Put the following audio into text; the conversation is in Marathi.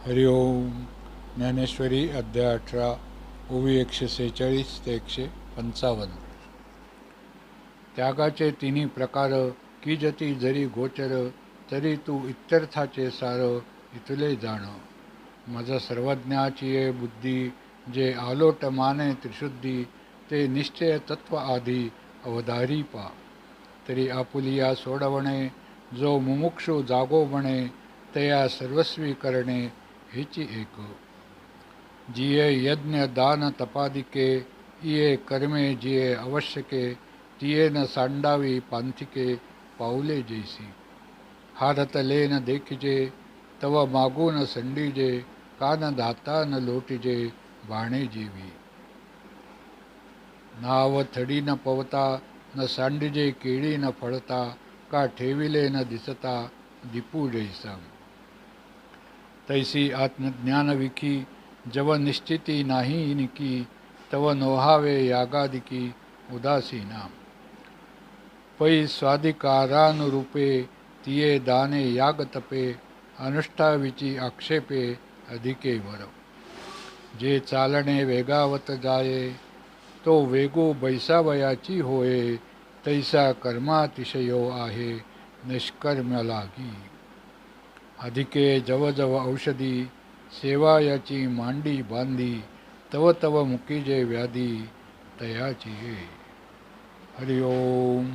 हरिओम. ज्ञानेश्वरी अध्याय 18 ओवी 146 ते 155. त्यागाचे तिन्ही प्रकार कीजती जरी गोचर, तरी तू इत्यर्थाचे सार इथले जाण. मज सर्वज्ञाची ये बुद्धी, जे आलोट माने त्रिशुद्धी, ते निश्चय तत्व आधी अवधारी पा. तरी आपुलिया सोडवणे, जो मुमुक्षु जागो बणे, तया सर्वस्वी करणे हेची एक. जिये यज्ञ दान तपादिके, इये कर्मे जिये आवश्यके, तिये न सांडावी पांथिके, पाऊले जैसी. हारतले न देखिजे, तव मागून संडीजे, कान धाता न लोटिजे, बाणे जीवी. नाव थडी न पवता, न सांडिजे केळी न फळता, का ठेविले न दिसता, दिपू जैसा. तैसी आत्मज्ञान विकी, जव निश्चिती नाही निकी, तव नोहावे यागादिकी उदासीना. पै स्वाधिकारानुरूपे, तिये दाने याग तपे, अनुष्ठाविची आक्षेपे अधिके वर. जे चालणे वेगावत जाये, तो वेगो बैसावयाची होये, तैसा कर्मातिशयो आहे निष्कर्म लागी. अधिके जव जव औषधी, सेवा याची मांडी बांधी, तव तव मुकीजे व्याधी तयाची ये. हरिओम.